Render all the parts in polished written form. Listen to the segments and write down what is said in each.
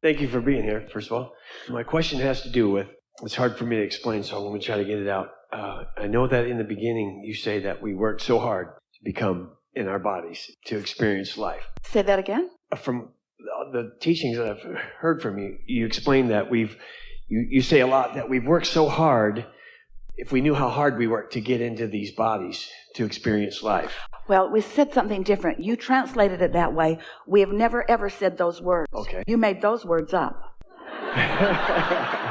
Thank you for being here, first of all. My question has to do with, it's hard for me to explain, so I'm going to try to get it out. I know that in the beginning you say that we worked so hard to become in our bodies, to experience life. Say that again? From the teachings that I've heard from you, you explain that you say a lot that we've worked so hard. If we knew how hard we worked to get into these bodies, to experience life. Well, we said something different. You translated it that way. We have never, ever said those words. Okay. You made those words up.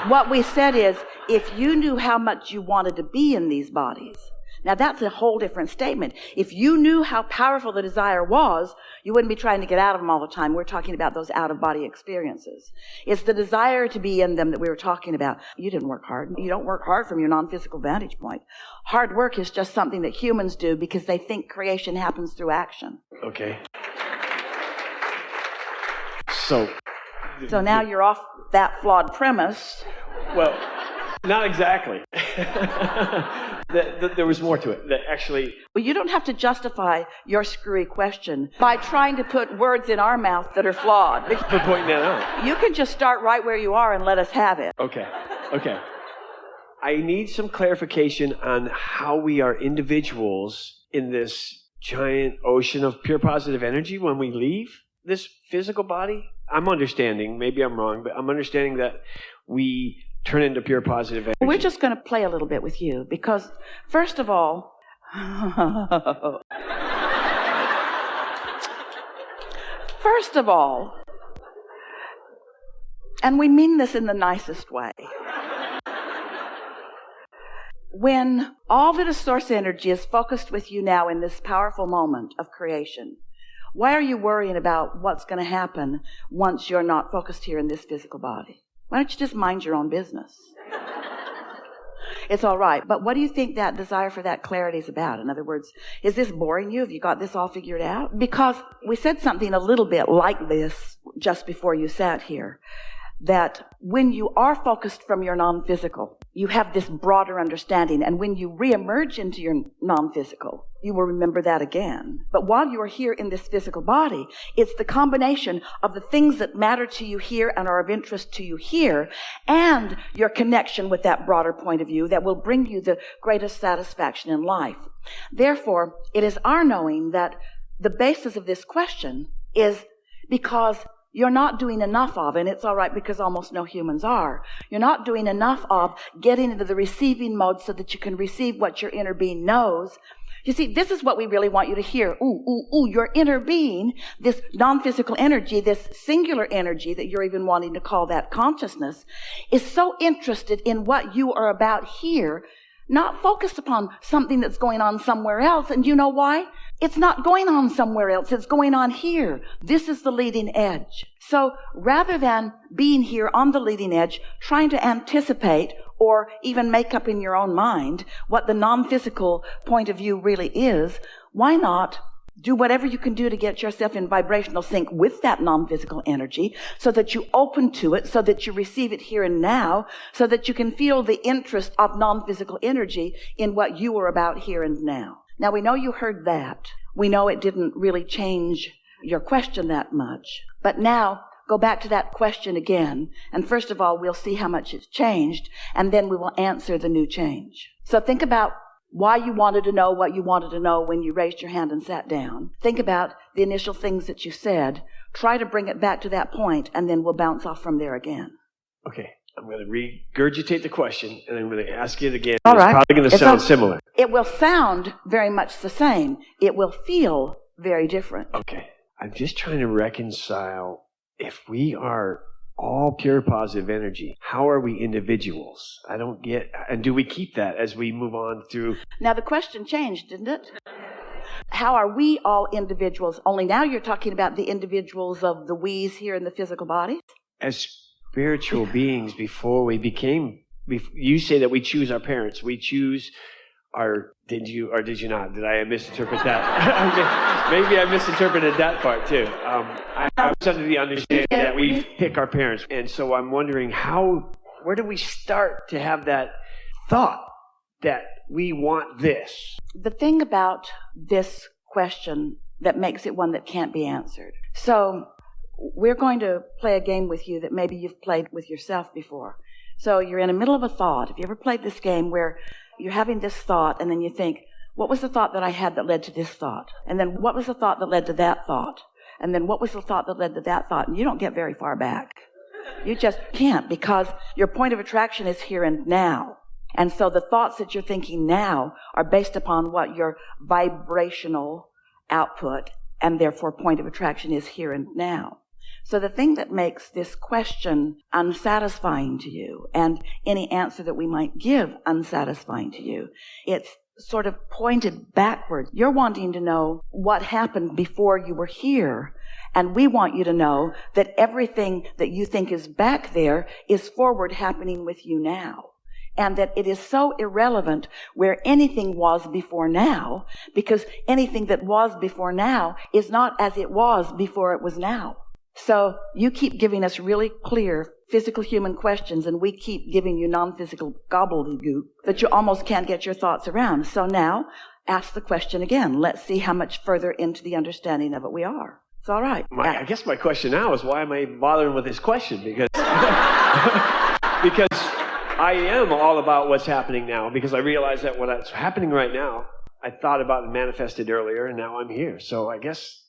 What we said is, if you knew how much you wanted to be in these bodies, now that's a whole different statement. If you knew how powerful the desire was, you wouldn't be trying to get out of them all the time. We're talking about those out-of-body experiences. It's the desire to be in them that we were talking about. You didn't work hard. You don't work hard from your non-physical vantage point. Hard work is just something that humans do because they think creation happens through action. Okay. So now you're off that flawed premise. Well, not exactly. There was more to it. That actually... Well, you don't have to justify your screwy question by trying to put words in our mouth that are flawed. For pointing that out. You can just start right where you are and let us have it. Okay. I need some clarification on how we are individuals in this giant ocean of pure positive energy when we leave this physical body. I'm understanding, maybe I'm wrong, but I'm understanding that we turn into pure positive energy. We're just going to play a little bit with you because, first of all, and we mean this in the nicest way, when all that is source energy is focused with you now in this powerful moment of creation, why are you worrying about what's going to happen once you're not focused here in this physical body? Why don't you just mind your own business? It's all right. But what do you think that desire for that clarity is about? In other words, is this boring you? Have you got this all figured out? Because we said something a little bit like this just before you sat here, that when you are focused from your non-physical, you have this broader understanding. And when you reemerge into your non-physical, you will remember that again. But while you are here in this physical body, it's the combination of the things that matter to you here and are of interest to you here and your connection with that broader point of view that will bring you the greatest satisfaction in life. Therefore, it is our knowing that the basis of this question is because you're not doing enough of, and it's all right because almost no humans are, you're not doing enough of getting into the receiving mode so that you can receive what your inner being knows. You see, this is what we really want you to hear. Your inner being, this non-physical energy, this singular energy that you're even wanting to call that consciousness, is so interested in what you are about here, not focused upon something that's going on somewhere else. And you know why? It's not going on somewhere else. It's going on here. This is the leading edge. So rather than being here on the leading edge, trying to anticipate or even make up in your own mind what the non-physical point of view really is, why not do whatever you can do to get yourself in vibrational sync with that non-physical energy so that you open to it, so that you receive it here and now, so that you can feel the interest of non-physical energy in what you are about here and now. Now, we know you heard that. We know it didn't really change your question that much. But now, go back to that question again. And first of all, we'll see how much it's changed, and then we will answer the new change. So think about why you wanted to know what you wanted to know when you raised your hand and sat down. Think about the initial things that you said. Try to bring it back to that point, and then we'll bounce off from there again. Okay. I'm going to regurgitate the question, and I'm going to ask it again. All right. It's probably going to sound similar. It will sound very much the same. It will feel very different. Okay. I'm just trying to reconcile, if we are all pure positive energy, how are we individuals? I don't get, and do we keep that as we move on through? Now the question changed, didn't it? How are we all individuals? Only now you're talking about the individuals of the we's here in the physical body. As spiritual beings, before we became, you say that we choose our parents. We choose our, did you or did you not? Did I misinterpret that? Maybe I misinterpreted that part too. I was under the understanding that we pick our parents. And so I'm wondering where do we start to have that thought that we want this? The thing about this question that makes it one that can't be answered. So we're going to play a game with you that maybe you've played with yourself before. So you're in the middle of a thought. Have you ever played this game where you're having this thought and then you think, what was the thought that I had that led to this thought? And then what was the thought that led to that thought? And then what was the thought that led to that thought? And you don't get very far back. You just can't, because your point of attraction is here and now. And so the thoughts that you're thinking now are based upon what your vibrational output and therefore point of attraction is here and now. So the thing that makes this question unsatisfying to you, and any answer that we might give unsatisfying to you, it's sort of pointed backwards. You're wanting to know what happened before you were here, and we want you to know that everything that you think is back there is forward happening with you now. And that it is so irrelevant where anything was before now, because anything that was before now is not as it was before it was now. So you keep giving us really clear physical human questions, and we keep giving you non-physical gobbledygook that you almost can't get your thoughts around. So now ask the question again. Let's see how much further into the understanding of it we are. It's all right. I guess my question now is, why am I bothering with this question? Because I am all about what's happening now, because I realize that what's happening right now, I thought about and manifested earlier, and now I'm here. So I guess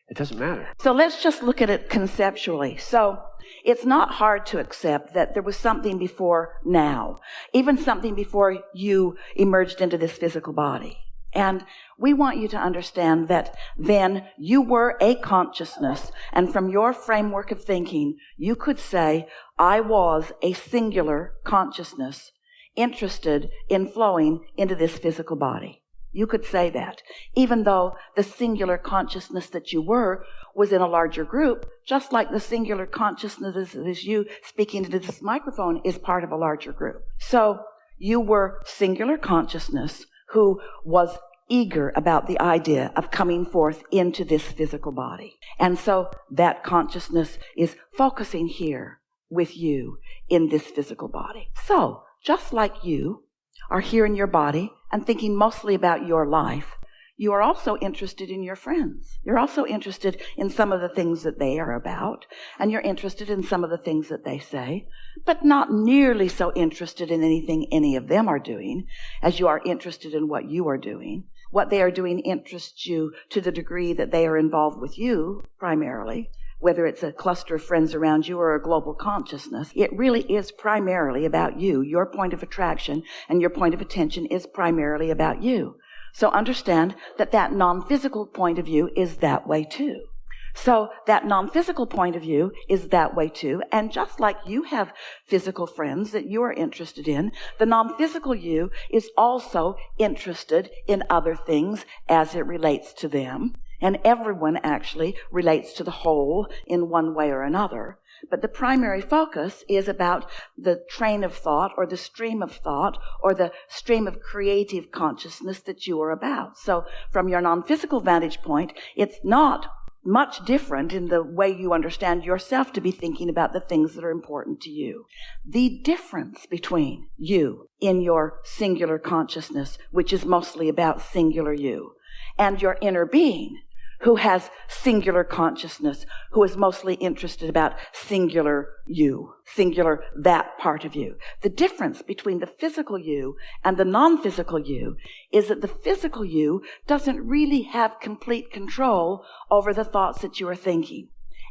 it doesn't matter. So let's just look at it conceptually. So it's not hard to accept that there was something before now, even something before you emerged into this physical body. And we want you to understand that then you were a consciousness, and from your framework of thinking, you could say, I was a singular consciousness interested in flowing into this physical body. You could say that, even though the singular consciousness that you were was in a larger group, just like the singular consciousness that is you speaking into this microphone is part of a larger group. So you were singular consciousness who was eager about the idea of coming forth into this physical body. And so that consciousness is focusing here with you in this physical body. So just like you are here in your body and thinking mostly about your life, you are also interested in your friends. You're also interested in some of the things that they are about, and you're interested in some of the things that they say, but not nearly so interested in anything any of them are doing as you are interested in what you are doing. What they are doing interests you to the degree that they are involved with you primarily, whether it's a cluster of friends around you or a global consciousness. It really is primarily about you. Your point of attraction and your point of attention is primarily about you. So understand that that non-physical point of view is that way too. So that non-physical point of view is that way too. And just like you have physical friends that you are interested in, the non-physical you is also interested in other things as it relates to them. And everyone actually relates to the whole in one way or another. But the primary focus is about the train of thought or the stream of thought or the stream of creative consciousness that you are about. So from your non-physical vantage point, it's not much different in the way you understand yourself to be thinking about the things that are important to you. The difference between you in your singular consciousness, which is mostly about singular you, and your inner being, who has singular consciousness, who is mostly interested about singular you, singular that part of you. The difference between the physical you and the non-physical you is that the physical you doesn't really have complete control over the thoughts that you are thinking.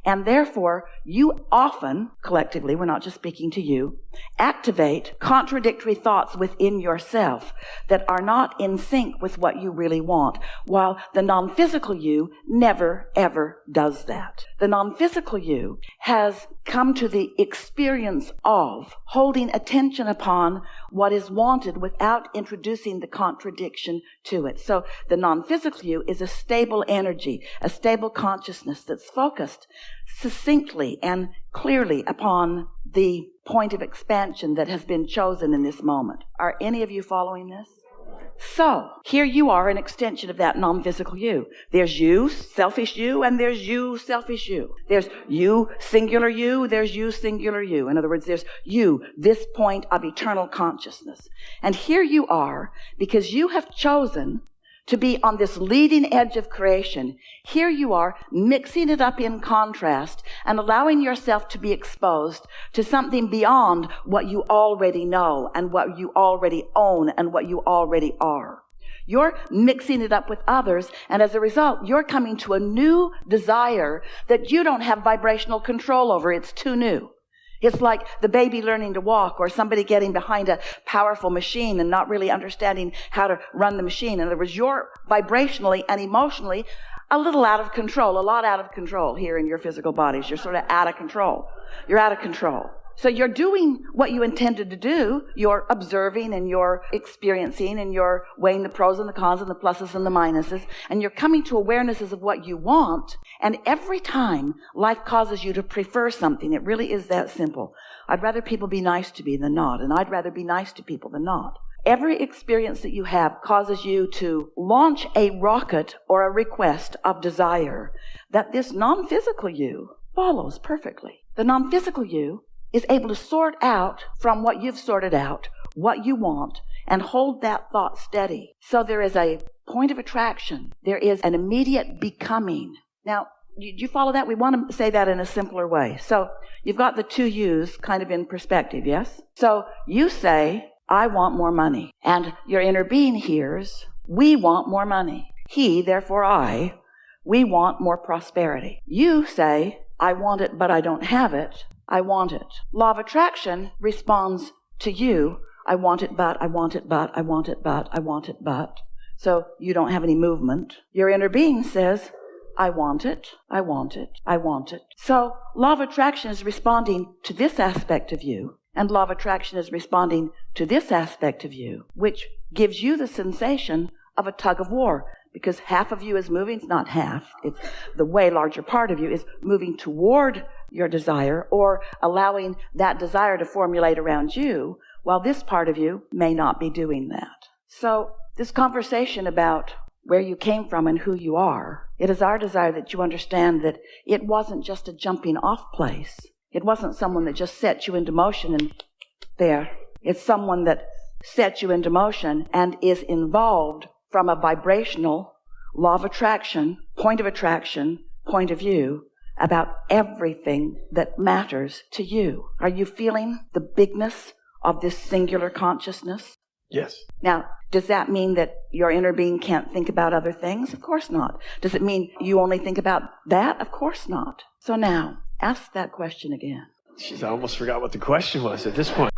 And therefore, you often, collectively, we're not just speaking to you, activate contradictory thoughts within yourself that are not in sync with what you really want, while the non-physical you never, ever does that. The non-physical you has come to the experience of holding attention upon what is wanted without introducing the contradiction to it. So the non-physical you is a stable energy, a stable consciousness that's focused succinctly and clearly upon the point of expansion that has been chosen in this moment. Are any of you following this? So, here you are, an extension of that non-physical you. There's you, selfish you, and there's you, selfish you. There's you, singular you, there's you, singular you. In other words, there's you, this point of eternal consciousness. And here you are, because you have chosen to be on this leading edge of creation. Here you are, mixing it up in contrast and allowing yourself to be exposed to something beyond what you already know and what you already own and what you already are. You're mixing it up with others, and as a result, you're coming to a new desire that you don't have vibrational control over. It's too new. It's like the baby learning to walk, or somebody getting behind a powerful machine and not really understanding how to run the machine. In other words, you're vibrationally and emotionally a little out of control, a lot out of control here in your physical bodies. You're sort of out of control. You're out of control. So you're doing what you intended to do. You're observing and you're experiencing and you're weighing the pros and the cons and the pluses and the minuses. And you're coming to awarenesses of what you want. And every time life causes you to prefer something, it really is that simple. I'd rather people be nice to me than not. And I'd rather be nice to people than not. Every experience that you have causes you to launch a rocket or a request of desire that this non-physical you follows perfectly. The non-physical you is able to sort out from what you've sorted out what you want and hold that thought steady. So there is a point of attraction. There is an immediate becoming. Now, do you follow that? We want to say that in a simpler way. So you've got the two yous kind of in perspective, yes? So you say, I want more money. And your inner being hears, we want more money. He, therefore I, we want more prosperity. You say, I want it, but I don't have it. I want it. Law of attraction responds to you. I want it, but, I want it, but, I want it, but, I want it, but. So you don't have any movement. Your inner being says, I want it, I want it, I want it. So law of attraction is responding to this aspect of you, and law of attraction is responding to this aspect of you, which gives you the sensation of a tug of war. Because half of you is moving, it's not half, it's the way larger part of you is moving toward your desire or allowing that desire to formulate around you, while this part of you may not be doing that. So this conversation about where you came from and who you are, it is our desire that you understand that it wasn't just a jumping off place. It wasn't someone that just set you into motion and there. It's someone that set you into motion and is involved from a vibrational law of attraction, point of view about everything that matters to you. Are you feeling the bigness of this singular consciousness? Yes. Now, does that mean that your inner being can't think about other things? Of course not. Does it mean you only think about that? Of course not. So now, ask that question again. Jeez, I almost forgot what the question was at this point.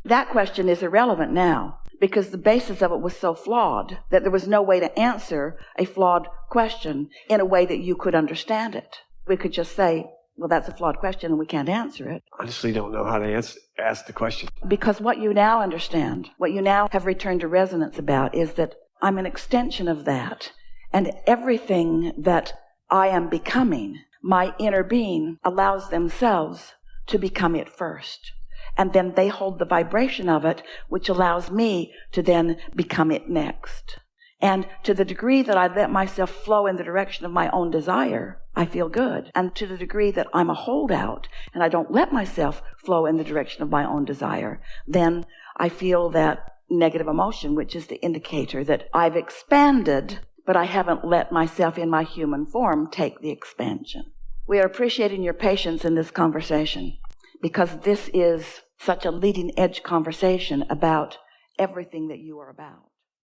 That question is irrelevant now, because the basis of it was so flawed that there was no way to answer a flawed question in a way that you could understand it. We could just say, well, that's a flawed question and we can't answer it. Honestly, don't know how to ask the question. Because what you now understand, what you now have returned to resonance about is that I'm an extension of that. And everything that I am becoming, my inner being allows themselves to become it first. And then they hold the vibration of it, which allows me to then become it next. And to the degree that I let myself flow in the direction of my own desire, I feel good. And to the degree that I'm a holdout and I don't let myself flow in the direction of my own desire, then I feel that negative emotion, which is the indicator that I've expanded, but I haven't let myself in my human form take the expansion. We are appreciating your patience in this conversation, because this is such a leading edge conversation about everything that you are about.